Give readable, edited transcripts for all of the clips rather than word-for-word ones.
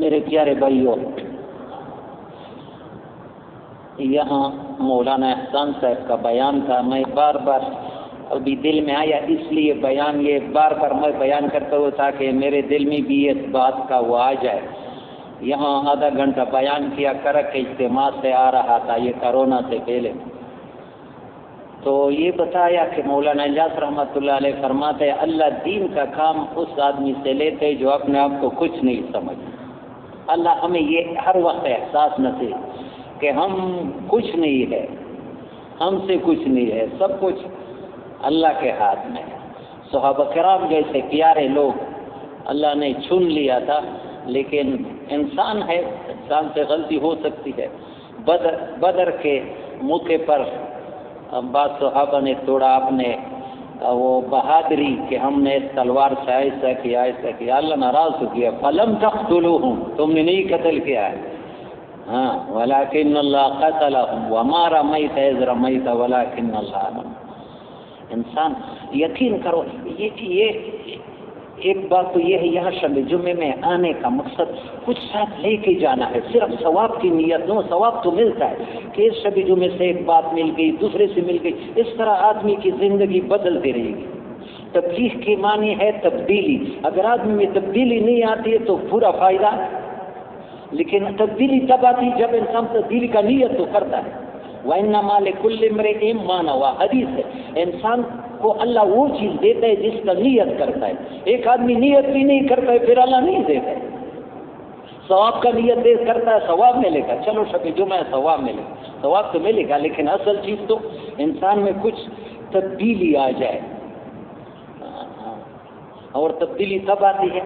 میرے پیارے بھائیوں، یہاں مولانا احسان صاحب کا بیان تھا، میں بار بار ابھی دل میں آیا، اس لیے بیان یہ بار بار میں بیان کرتا ہوں تاکہ میرے دل میں بھی اس بات کا وہ آ جائے۔ یہاں آدھا گھنٹہ بیان کیا، کرک کے اجتماع سے آ رہا تھا، یہ کرونا سے پہلے، تو یہ بتایا کہ مولانا الیاس رحمۃ اللہ علیہ فرماتے ہیں اللہ دین کا کام اس آدمی سے لیتے جو اپنے آپ کو کچھ نہیں سمجھتا۔ اللہ ہمیں یہ ہر وقت احساس نصیب کہ ہم کچھ نہیں ہے، ہم سے کچھ نہیں ہے، سب کچھ اللہ کے ہاتھ میں ہے۔ صحابہ کرام جیسے پیارے لوگ اللہ نے چن لیا تھا، لیکن انسان ہے، انسان سے غلطی ہو سکتی ہے۔ بدر کے موقع پر بعض صحابہ نے توڑا اپنے وہ بہادری کہ ہم نے اس تلوار سے ایسا کیا، اللہ ناراض ہو گیا، فلم تقتلوہم، تم نے نہیں قتل کیا ہے، ہاں ولکن اللہ قتلہم وما رمیت اذ رمیت ولکن اللہ رمی۔ انسان یقین کرو، یہ ایک بات تو یہ ہے، یہاں شب جمعے میں آنے کا مقصد کچھ ساتھ لے کے جانا ہے، صرف ثواب کی نیت نو، ثواب تو ملتا ہے کہ اس شب جمعے سے ایک بات مل گئی، دوسرے سے مل گئی، اس طرح آدمی کی زندگی بدلتی رہے گی۔ تبلیغ کی معنی ہے تبدیلی، اگر آدمی میں تبدیلی نہیں آتی ہے تو پورا فائدہ، لیکن تبدیلی تب آتی جب انسان تبدیلی کا نیت تو کرتا ہے۔ وَإِنَّمَا لِكُلِّ امْرِئٍ مَّا نَوَىٰ، حدیث ہے، انسان کو اللہ وہ چیز دیتا ہے جس کا نیت کرتا ہے۔ ایک آدمی نیت بھی نہیں کرتا ہے پھر اللہ نہیں دیتا ہے۔ ثواب کا نیت دے کرتا ہے، ثواب ملے گا، چلو شب جمعہ ہے ثواب ملے گا، ثواب تو ملے گا، لیکن اصل چیز تو انسان میں کچھ تبدیلی آ جائے، اور تبدیلی تب آتی ہے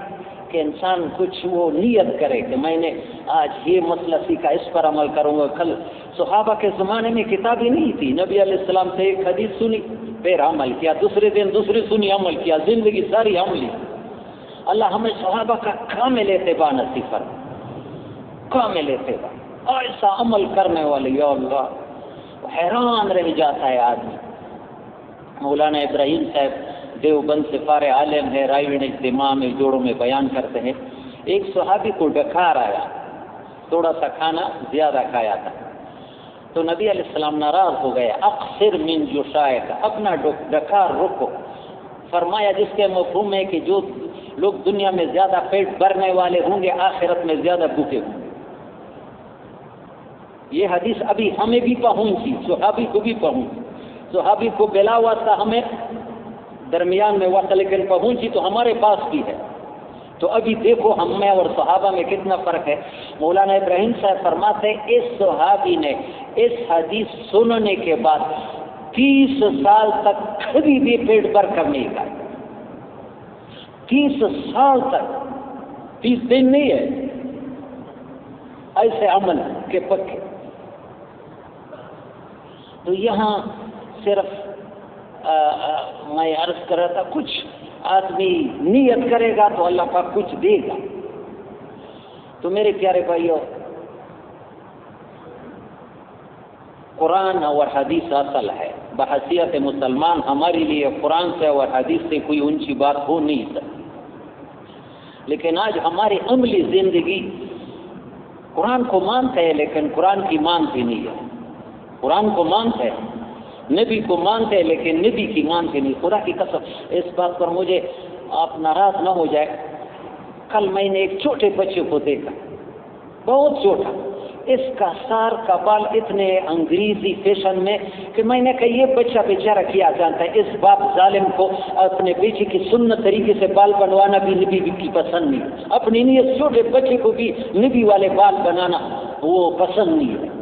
کہ انسان کچھ وہ نیت کرے کہ میں نے آج یہ مسئلہ سیکھا، اس پر عمل کروں گا۔ کل صحابہ کے زمانے میں کتابیں نہیں تھی، نبی علیہ السلام سے ایک حدیث سنی پھر عمل کیا، دوسرے دن دوسری سنی عمل کیا، زندگی ساری عملی۔ اللہ ہمیں صحابہ کا کامل اتباع نصیب فرمائے، کامل اتباع، ایسا عمل کرنے والے، یا اللہ حیران رہ جاتا ہے آدمی۔ مولانا ابراہیم صاحب دیوبند سے فارغ عالم ہے، رائے وین اجتماع میں جوڑوں میں بیان کرتے ہیں، ایک صحابی کو ڈکار آیا، تھوڑا سا کھانا زیادہ کھایا تھا، تو نبی علیہ السلام ناراض ہو گئے، اقصر من جشائک، اپنا ڈکار رکو، فرمایا جس کے مفہوم ہے کہ جو لوگ دنیا میں زیادہ پیٹ بھرنے والے ہوں گے آخرت میں زیادہ بھوکے ہوں گے۔ یہ حدیث ابھی ہمیں بھی پہنچی، صحابی کو بھی پہنچی، صحابی کو بلا واسطہ ہمیں درمیان میں وقت لیکن پہنچی تو ہمارے پاس بھی ہے۔ تو ابھی دیکھو ہم میں اور صحابہ میں کتنا فرق ہے۔ مولانا ابراہیم صاحب فرماتے ہیں اس صحابی نے اس حدیث سننے کے بعد 30 سال تک کبھی بھی پیٹ بھر کر نہیں کھایا، 30 سال تک، 30 دن نہیں ہے، ایسے عمل کے پکے۔ تو یہاں صرف میں عرض کر رہا تھا کچھ آدمی نیت کرے گا تو اللہ پاک کچھ دے گا۔ تو میرے پیارے بھائیوں، قرآن اور حدیث اصل ہے، بحیثیت مسلمان ہمارے لیے قرآن سے اور حدیث سے کوئی اونچی بات ہو نہیں سکتی، لیکن آج ہماری عملی زندگی قرآن کو مانتے ہیں لیکن قرآن کی مانتی نہیں ہے، قرآن کو مانتے ہیں، نبی کو مانتے ہیں لیکن نبی کی مانتے نہیں۔ خدا کی قسم اس بات پر مجھے آپ ناراض نہ ہو جائے، کل میں نے ایک چھوٹے بچے کو دیکھا، بہت چھوٹا، اس کا سار کا بال اتنے انگریزی فیشن میں کہ میں نے کہا یہ بچہ بیچارہ کیا جانتا ہے، اس باپ ظالم کو اپنے بیٹے کی سنت طریقے سے بال بنوانا بھی نبی کی پسند نہیں، اپنی نیت چھوٹے بچے کو بھی نبی والے بال بنانا وہ پسند نہیں ہے۔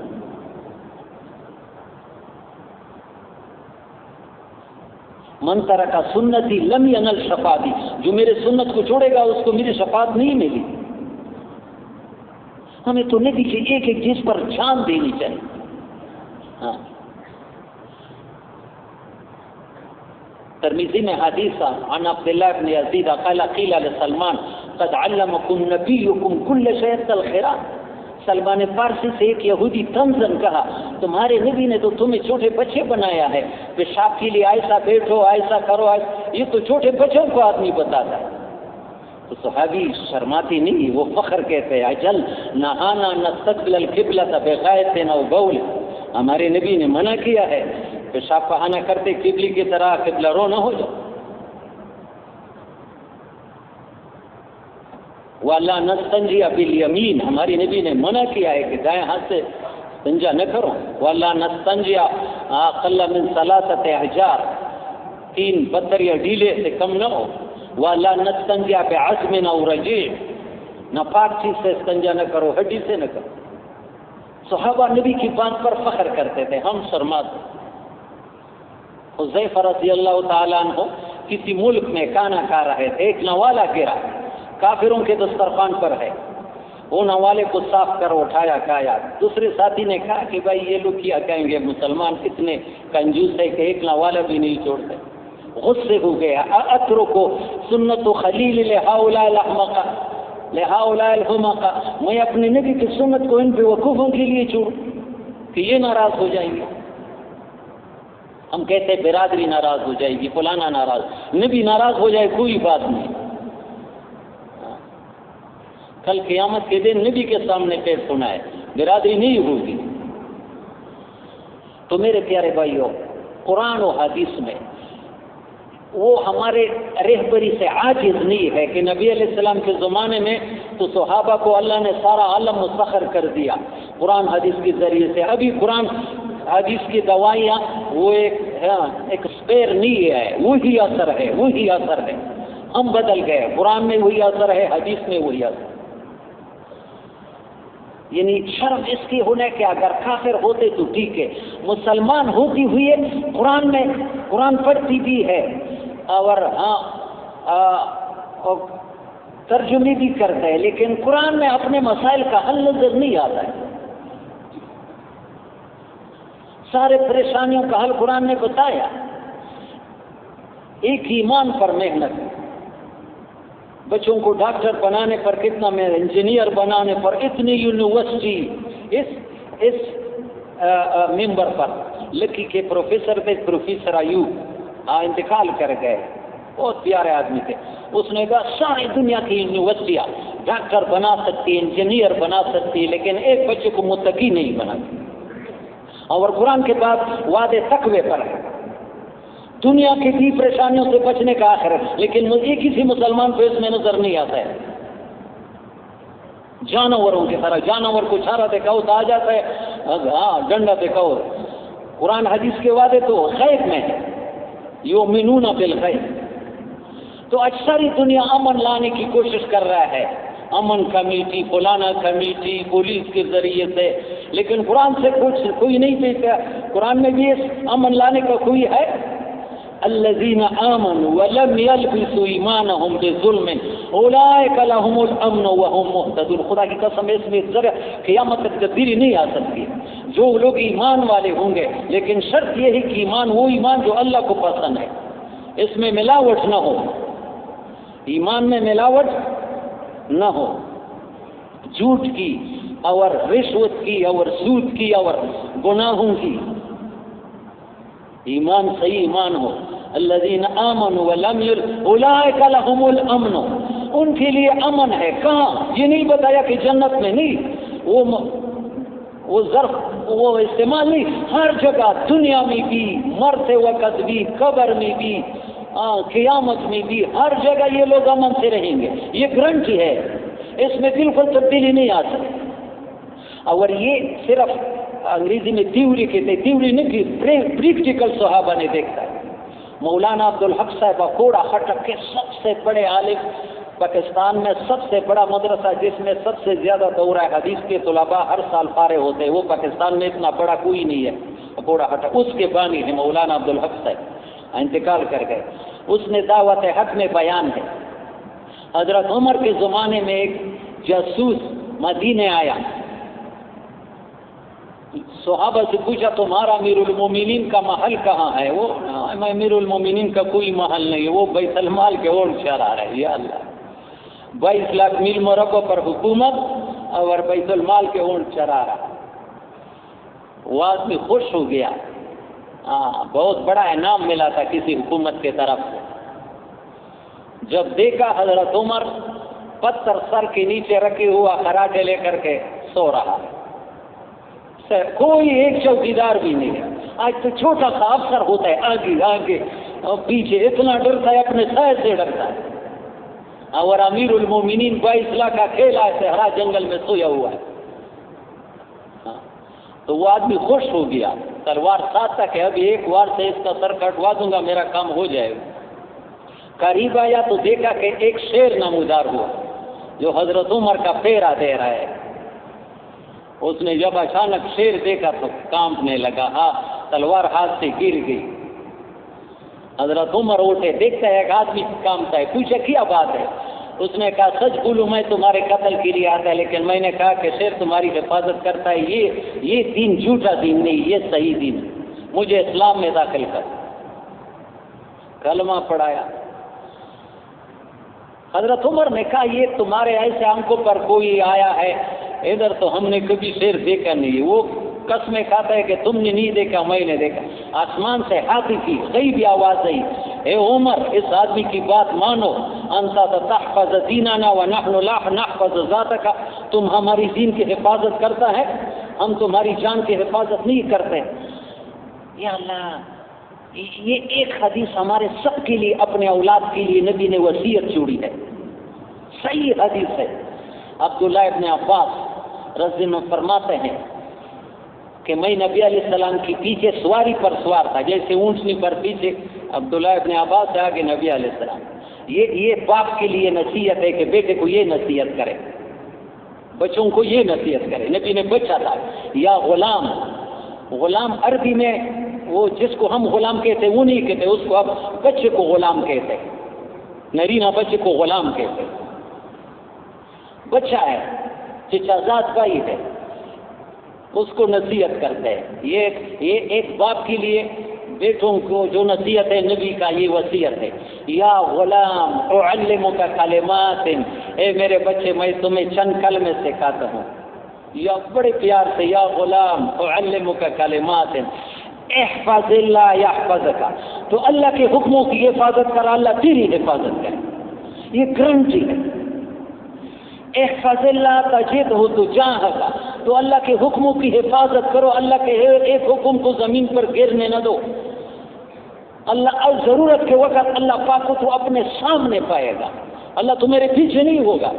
من ترک سنتی لم ینل شفاعتی، جو میرے سنت کو چھوڑے گا اس کو میری شفاعت نہیں ملی۔ ہمیں تو نبی کی ایک ایک چیز پر جان دینی چاہیے۔ ہاں، ترمذی میں حدیث عن عبداللہ بن یزید قال قیل لسلمان قد علمکم نبیکم کل شیء الخیرات، سلمان فارسی سے ایک یہودی طنزاً کہا تمہارے نبی نے تو تمہیں چھوٹے بچے بنایا ہے، پیشاب کے لیے ایسا بیٹھو، ایسا کرو، یہ تو چھوٹے بچوں کو آدمی بتاتا ہے۔ تو صحابی شرماتی نہیں، وہ فخر کہتے ہیں اجل نہانا نستقبل القبلۃ بغائط او بول، ہمارے نبی نے منع کیا ہے پیشاب پخانہ کرتے قبلے کی طرح قبلہ رو نہ ہو جاؤ. وَلَا نَسْتَنْجِيَ بِالْيَمِينِ، ہماری نبی نے منع کیا ہے کہ دائیں ہاتھ سے استنجا نہ کرو. وَلَا نَسْتَنْجِيَ أَقَلَّ مِنْ ثَلَاثَةِ أَحْجَارٍ، 3 پتھر یا ڈیلے سے کم نہ ہو. وَلَا نَسْتَنْجِيَ بِعَظْمٍ أَوْ رَجِيعٍ، ناپاک چیز سے استنجا نہ کرو، ہڈی سے نہ کرو. صحابہ نبی کی بات پر فخر کرتے تھے، ہم شرماتے. حذیفہ رضی اللہ تعالیٰ عنہ کسی ملک میں کھانا کھا رہے تھے، ایک نوالا گرا کافروں کے دسترخوان پر ہے، وہ نوالے کو صاف کر اٹھایا کھایا. دوسرے ساتھی نے کہا کہ بھائی یہ لوگ کیا کہیں گے، مسلمان اتنے کنجوس ہے کہ ایک نوالا بھی نہیں چھوڑتے. غصے ہو گیا، اترکو سنت خلیل لہؤلاء الاحمق لہؤلاء الحمق، میں اپنے نبی کی سنت کو ان بے وقوفوں کے لیے چھوڑوں کہ یہ ناراض ہو جائیں گے. ہم کہتے برادری ناراض ہو جائے گی، فلانا ناراض، نبی ناراض ہو جائے کوئی بات نہیں. کل قیامت کے دن نبی کے سامنے پیش ہونا ہے، برادری نہیں ہوگی. تو میرے پیارے بھائیوں، قرآن و حدیث میں وہ ہمارے رہبری سے عاجز نہیں ہے کہ نبی علیہ السلام کے زمانے میں تو صحابہ کو اللہ نے سارا عالم مسخر کر دیا قرآن حدیث کے ذریعے سے. ابھی قرآن حدیث کی دوائیاں وہ ایک اسپیئر نہیں ہے، وہی اثر ہے، وہی اثر ہے. ہم بدل گئے، قرآن میں وہی اثر ہے، حدیث میں وہی اثر. یعنی شرم اس کی ہونے کہ اگر کافر ہوتے تو ٹھیک ہے، مسلمان ہوتی ہوئی قرآن میں قرآن پڑھتی بھی ہے اور ترجمے بھی کرتا ہے، لیکن قرآن میں اپنے مسائل کا حل نظر نہیں آتا ہے. سارے پریشانیوں کا حل قرآن نے بتایا. ایک ایمان پر محنت، بچوں کو ڈاکٹر بنانے پر کتنا محنت، انجینئر بنانے پر اتنی یونیورسٹی. اس ممبر پر لکی کے پروفیسر تھے، پروفیسر ایوب انتقال کر گئے، بہت پیارے آدمی تھے. اس نے کہا ساری دنیا کی یونیورسٹیاں ڈاکٹر بنا سکتی، انجینئر بنا سکتی، لیکن ایک بچے کو متقی نہیں بناتی. اور قرآن کے بعد وعدے تقوی پر ہے، دنیا کی بھی پریشانیوں سے بچنے کا آخر ہے، لیکن مجھے کسی مسلمان کو اس میں نظر نہیں آتا ہے. جانوروں کی طرح جانور کو چھارا دکھاؤ تو آ جاتا ہے، ہاں ڈنڈا دکھاؤ. قرآن حدیث کے وعدے تو غیب میں ہے، یؤمنون بالغیب. تو اکثری دنیا امن لانے کی کوشش کر رہا ہے، امن کمیٹی، فلانا کمیٹی، پولیس کے ذریعے سے، لیکن قرآن سے کچھ کوئی نہیں دیتا. قرآن میں بھی اس امن لانے کا کوئی ہے؟ الذین آمنوا ولم یلبسوا ایمانهم بظلم اولئک لهم الامن وهم مهتدون. خدا کی قسم اس میں ذرا قیامت تک تبدیلی نہیں آ سکتی. جو لوگ ایمان والے ہوں گے، لیکن شرط یہ ہے کہ ایمان وہ ایمان جو اللہ کو پسند ہے، اس میں ملاوٹ نہ ہو، ایمان میں ملاوٹ نہ ہو، جھوٹ کی اور رشوت کی اور سود کی اور گناہوں کی. ایمان صحیح ایمان ہو. الذین آمنوا ولم اولئک لهم الامن، ان کے لیے امن ہے. کہاں؟ یہ نہیں بتایا کہ جنت میں نہیں، وہ ظرف وہ استعمال نہیں، ہر جگہ، دنیا میں بھی، مرتے وقت بھی، قبر میں بھی، قیامت میں بھی، ہر جگہ یہ لوگ امن سے رہیں گے. یہ گارنٹی ہے، اس میں بالکل تبدیلی نہیں آ سکتی. اور یہ صرف انگریزی میں تھیوری کہتے ہیں، تھیوری نہیں کی پریکٹیکل صحابہ نے دیکھا. مولانا عبدالحق صاحب کوڑا خٹک کے سب سے بڑے عالم، پاکستان میں سب سے بڑا مدرسہ جس میں سب سے زیادہ دورہ حدیث کے طلباء ہر سال فارغ ہوتے ہیں، وہ پاکستان میں اتنا بڑا کوئی نہیں ہے، کوڑا خٹک. اس کے بانی ہے مولانا عبدالحق صاحب، انتقال کر گئے. اس نے دعوت حق میں بیان ہے. حضرت عمر کے زمانے میں ایک جاسوس مدینے آیا، صحابہ سے پوچھا تمہارا امیر المومنین کا محل کہاں ہے؟ وہ امیر المومنین کا کوئی محل نہیں ہے، وہ بیت المال کے اور چرا رہا ہے. یا اللہ، 22 لاکھ میل مربع پر حکومت اور بیت المال کے اونٹ چرا رہا. وہ آدمی خوش ہو گیا، بہت بڑا انعام ملا تھا کسی حکومت کے طرف سے. جب دیکھا حضرت عمر پتھر سر کے نیچے رکھے ہوا خراٹے لے کر کے سو رہا ہے، کوئی ایک چوکیدار بھی نہیں ہے۔ آج تو چھوٹا سا افسر ہوتا ہے، آگے آگے اور پیچھے اتنا ڈرتا ہے، اپنے سائے سے ڈرتا ہے، اور امیر المومنین 22 لاکھ کا کھیلا ہے، صحرا جنگل میں سویا ہوا ہے۔ تو وہ آدمی خوش ہو گیا، تلوار ساتھ تک ہے، ابھی ایک وار سے اس کا سر کٹوا دوں گا، میرا کام ہو جائے گا۔ قریب آیا تو دیکھا کہ ایک شیر نمودار ہوا جو حضرت عمر کا پھیرا دے رہا ہے۔ اس نے جب اچانک شیر دیکھا تو کانپنے لگا، تلوار ہاتھ سے گر گئی۔ حضرت عمر اٹھے، دیکھتا ہے ایک آدمی کانپتا ہے، پوچھا کیا بات ہے؟ اس نے کہا سچ بولوں میں تمہارے قتل کے لیے آتا ہے، لیکن میں نے کہا کہ شیر تمہاری حفاظت کرتا ہے، یہ دین جھوٹا دین نہیں، یہ صحیح دین ہے، مجھے اسلام میں داخل کر۔ کلمہ پڑھایا۔ حضرت عمر نے کہا یہ تمہارے ایسے آنکھوں پر کوئی آیا ہے، ادھر تو ہم نے کبھی شیر دیکھا نہیں۔ وہ قسمیں کھاتا ہے کہ تم نے نہیں دیکھا، میں نے دیکھا۔ آسمان سے ہاتھی کی غیبی آواز آئی، اے عمر اس آدمی کی بات مانو، انت تحفظ دیننا ونحن لا نحفظ ذاتک، تم ہماری دین کی حفاظت کرتا ہے، ہم تمہاری جان کی حفاظت نہیں کرتے۔ یا اللہ، یہ ایک حدیث ہمارے سب کے لیے، اپنے اولاد کے لیے نبی نے وصیت جوڑی ہے، صحیح حدیث ہے۔ عبداللہ ابن عباس رضی اللہ عنہ فرماتے ہیں کہ میں نبی علیہ السلام کی پیچھے سواری پر سوار تھا، جیسے اونٹنی پر پیچھے عبداللہ ابن عباس سے آگے نبی علیہ السلام۔ یہ باپ کے لیے نصیحت ہے کہ بیٹے کو یہ نصیحت کرے، بچوں کو یہ نصیحت کرے۔ نبی نے بچہ تھا، یا غلام، غلام عربی میں وہ جس کو ہم غلام کہتے وہ نہیں کہتے، اس کو اب بچے کو غلام کہتے، نرینہ بچے کو غلام کہتے۔ بچہ ہے، چچا زاد بھائی ہے، اس کو نصیحت کرتے ہیں۔ یہ ایک باپ کے لیے بیٹوں کو جو نصیحت ہے نبی کا یہ وصیت ہے، یا غلام اعلمک کلمات، اے میرے بچے میں تمہیں چند کلمے سکھاتا ہوں، یا بڑے پیار سے، یا غلام اعلمک کلمات احفظ اللہ یحفظک، تو اللہ کے حکموں کی حفاظت کر، اللہ تیری حفاظت کرے، یہ گارنٹی ہے۔ احفظ اللہ تجدہ تجاہک، تو اللہ کے حکموں کی حفاظت کرو، اللہ کے ایک حکم کو زمین پر گرنے نہ دو۔ اللہ ضرورت کے وقت اللہ پاک کو تو اپنے سامنے پائے گا، اللہ تمہارے پیچھے نہیں ہوگا،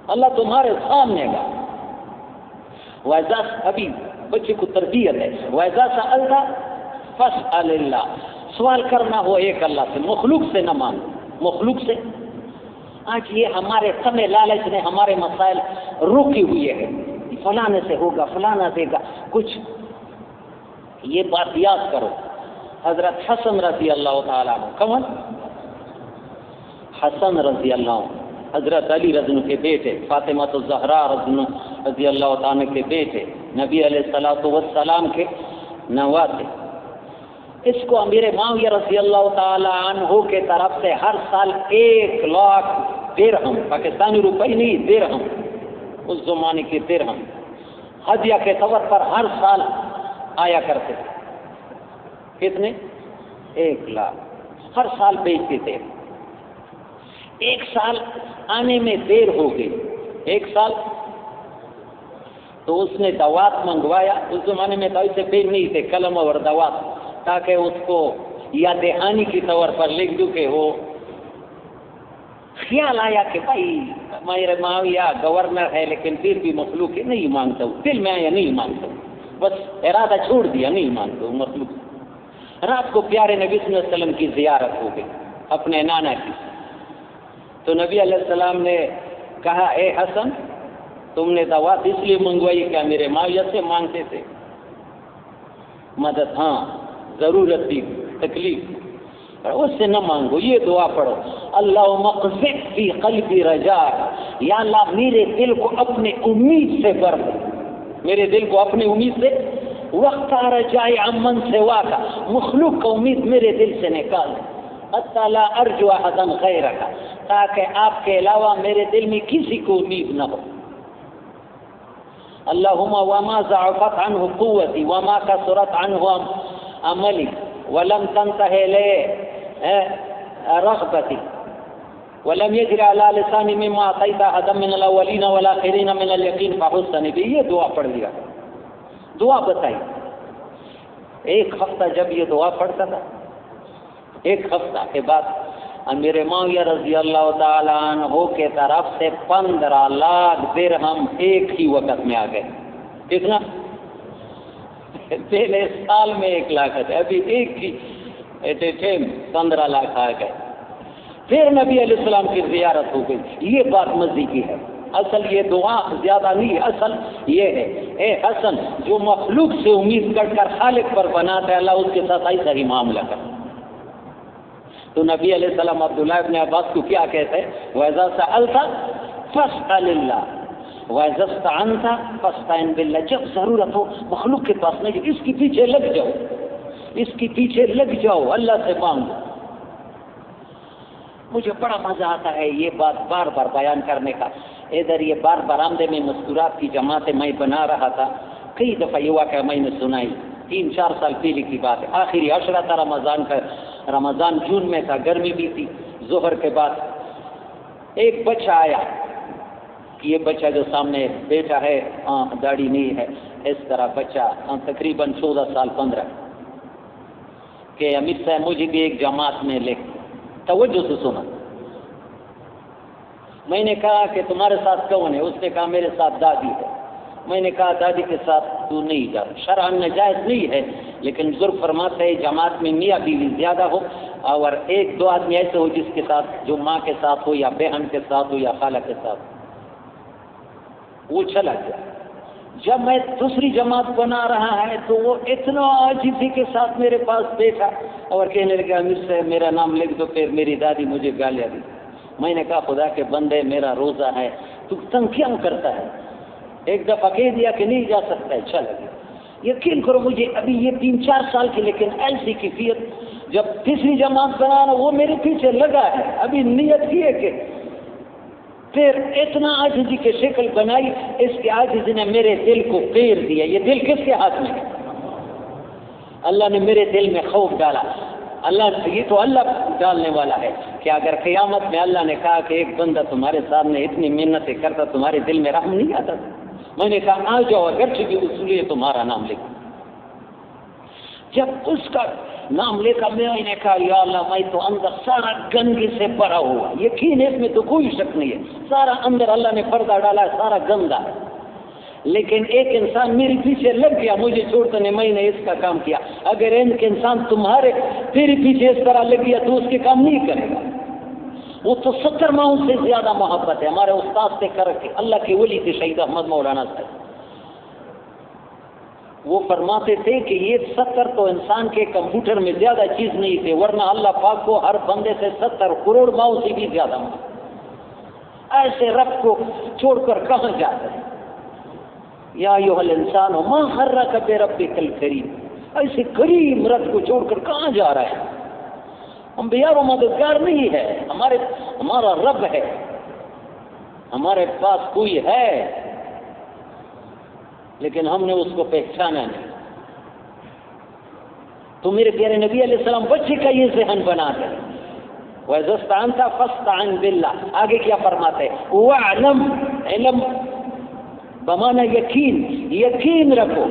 اللہ تمہارے سامنے گا۔ وَإِذَا، ابھی بچے کو تربیت ہے، وَإِذَا سَأَلْتَ فَاسْأَلِ اللَّهَ، سوال کرنا ہو ایک اللہ سے، مخلوق سے نہ مانگو، مخلوق سے۔ آج یہ ہمارے سمے لالچ نے ہمارے مسائل روکی ہوئے ہیں، فلانے سے ہوگا، فلانا دے گا کچھ۔ یہ بات یاد کرو، حضرت حسن رضی اللہ تعالیٰ عنہ، کون؟ حسن رضی اللہ عنہ، حضرت علی رضی اللہ کے بیٹے، فاطمہ الزہرا رضی اللہ تعالیٰ کے بیٹے، نبی علیہ الصلوۃ والسلام کے نواسے۔ اس کو امیر معاویہ رضی اللہ تعالیٰ عنہ کے طرف سے ہر سال 1 لاکھ درہم، پاکستانی روپے نہیں، درہم، اس زمانے کے درہم ہدیہ کے طور پر ہر سال آیا کرتے تھے۔ کتنے؟ 1 لاکھ ہر سال بیچتے تھے۔ ایک سال آنے میں دیر ہو گئی، ایک سال تو اس نے دوات منگوایا، اس زمانے میں تو ایسے پین نہیں تھے، قلم اور دوات، تاکہ اس کو یا دہانی کی طور پر لکھ دوں کہ وہ خیال آیا کہ بھائی میرے معاویہ گورنر ہے لیکن پھر بھی مخلوق ہے، نہیں مانگتا ہوں، دل میں آیا نہیں مانگتا ہوں، بس ارادہ چھوڑ دیا، نہیں مانگتا ہوں مخلوق۔ رات کو پیارے نبی صلی اللہ علیہ وسلم کی زیارت ہو گئی اپنے نانا کی، تو نبی علیہ السلام نے کہا اے حسن تم نے دوات اس لیے منگوائی کہ میرے معاویہ سے مانگتے تھے مدد؟ ہاں، ضرورت تھی، تکلیف، اس سے نہ مانگو، یہ دعا پڑھو، اللہم اقذف فی قلبی رجاء، یا اللہ میرے دل کو اپنے امید سے بھر دے، میرے دل کو اپنی امید سے، وقت رجائے عمن سوا کا، مخلوق کا امید میرے دل سے نکال دے، حتی لا ارجو احدا غیرک، تاکہ آپ کے علاوہ میرے دل میں کسی کو امید نہ ہو۔ اللہم وما ضعفت عنہ قوتی وما کثرت عنہ عملی ولم تنتہی لے رغبتی ولم يجر على لساني مما اعطيت احدا من الاولين والاخرين من اليقين فحسن بھی، یہ دعا پڑھ لیا، دعا بتائی۔ ایک ہفتہ جب یہ دعا پڑھتا تھا، ایک ہفتہ کے بعد امیر معاویہ رضی اللہ تعالیٰ عنہ کے طرف سے 15 لاکھ درہم ایک ہی وقت میں آ گئے۔ کتنا؟ پہلے سال میں 1 لاکھ تھے، ابھی ایک ہی 15 لاکھ آ گئے۔ پھر نبی علیہ السلام کی زیارت ہو گئی۔ یہ بات مزے کی ہے، اصل یہ دعا زیادہ نہیں، اصل یہ ہے اے حسن جو مخلوق سے امید کر خالق پر بناتا ہے اللہ اس کے ساتھ ایسا ہی معاملہ کرتا۔ تو نبی علیہ السلام عبداللہ ابن عباس کو کیا کہتے ہیں؟ وَإِذَا سَأَلْتَ فَاسْأَلِ اللَّهَ وَإِذَا اسْتَعَنْتَ فَاسْتَعِنْ بِاللَّهِ۔ جب ضرورت ہو مخلوق کے پاس نہیں، اس کے پیچھے لگ جاؤ، اس کے پیچھے لگ جاؤ، اللہ سے مانگو۔ مجھے بڑا مزہ آتا ہے یہ بات بار بار بیان کرنے کا۔ ادھر یہ بار برآمدے میں مذکورات کی جماعتیں میں بنا رہا تھا، کئی دفعہ یہ واقعہ میں نے سنائی، 3-4 سال پہلے کی بات ہے۔ آخری عشرہ تھا رمضان کا، رمضان جون میں تھا، گرمی بھی تھی۔ ظہر کے بعد ایک بچہ آیا، یہ بچہ جو سامنے بیٹا ہے، داڑھی نہیں ہے، اس طرح بچہ تقریباً 14 سال 15 کہ امیر صاحب مجھے بھی ایک جماعت میں لے، توجہ سے سنا۔ میں نے کہا کہ تمہارے ساتھ کون ہے؟ اس نے کہا میرے ساتھ دادی ہے۔ میں نے کہا دادی کے ساتھ تو نہیں جا، شرعاً ناجائز نہیں ہے، لیکن بزرگ فرماتے ہیں جماعت میں میاں بیوی زیادہ ہو اور 1-2 آدمی ایسے ہو جس کے ساتھ، جو ماں کے ساتھ ہو یا بہن کے ساتھ ہو یا خالہ کے ساتھ۔ وہ چلا گیا۔ جب میں دوسری جماعت بنا رہا ہے تو وہ اتنا عاجزی کے ساتھ میرے پاس بیٹھا اور کہنے لگا امیر صاحب میرا نام لکھ دو، پھر میری دادی مجھے گالیاں دی۔ میں نے کہا خدا کے بندے میرا روزہ ہے، تو تنگ کیوں کرتا ہے؟ ایک دفعہ کہہ دیا کہ نہیں جا سکتا ہے، چلا گیا۔ یقین کرو مجھے ابھی یہ 3-4 سال کی، لیکن ایسی کیفیت جب تیسری جماعت بنانا وہ میرے پیچھے لگا ہے، ابھی نیت کی ہے کہ پھر اتنا عاجزی کی شکل بنائی، اس کے عاجزی نے میرے دل کو پھیر دیا۔ یہ دل کس کے ہاتھ میں ہے؟ اللہ نے میرے دل میں خوف ڈالا۔ اللہ، یہ تو اللہ ڈالنے والا ہے کہ اگر قیامت میں اللہ نے کہا کہ ایک بندہ تمہارے سامنے اتنی محنتیں کرتا، تمہارے دل میں رحم نہیں آتا؟ میں نے کہا آ جاؤ، اگرچہ بھی اس لیے تمہارا نام لکھو۔ جب اس کا نام لے کر میں نے کہا یا اللہ میں تو اندر سارا گندگی سے بھرا ہوا، یقین ہے اس میں تو کوئی شک نہیں ہے، سارا اندر اللہ نے پردہ ڈالا ہے، سارا گندا ہے، لیکن ایک انسان میرے پیچھے لگ گیا، مجھے چھوڑتا نہیں، میں نے اس کا کام کیا۔ اگر ایک انسان تمہارے تیرے پیچھے اس طرح لگ گیا تو اس کے کام نہیں کرے گا۔ وہ تو 70 ماؤں سے زیادہ محبت ہے ہمارے استاد سے کر کے، اللہ کے ولی تھے شہید احمد مولانا صاحب۔ وہ فرماتے تھے کہ یہ 70 تو انسان کے کمپیوٹر میں زیادہ چیز نہیں تھے، ورنہ اللہ پاک کو ہر بندے سے 70 کروڑ ماؤں سے بھی زیادہ ایسے رب کو چھوڑ کر کہاں جاتے ہیں؟ یا ایھا الانسان ما غرک بربک الکریم، ایسے کریم رب کو چھوڑ کر کہاں جا رہا ہے؟ انبیاء و مددگار نہیں ہے، ہمارا رب ہے، ہمارے پاس کوئی ہے لیکن ہم نے اس کو پہچانا نہیں۔ تو میرے پیارے نبی علیہ السلام بچے کا یہ ذہن بنا دیں۔ وَإِذَا اسْتَعَنْتَ فَاسْتَعِنْ بِاللَّهِ، آگے کیا فرماتے ہیں؟ وَاعْلَمْ، علم بمانا یقین، یقین رکھو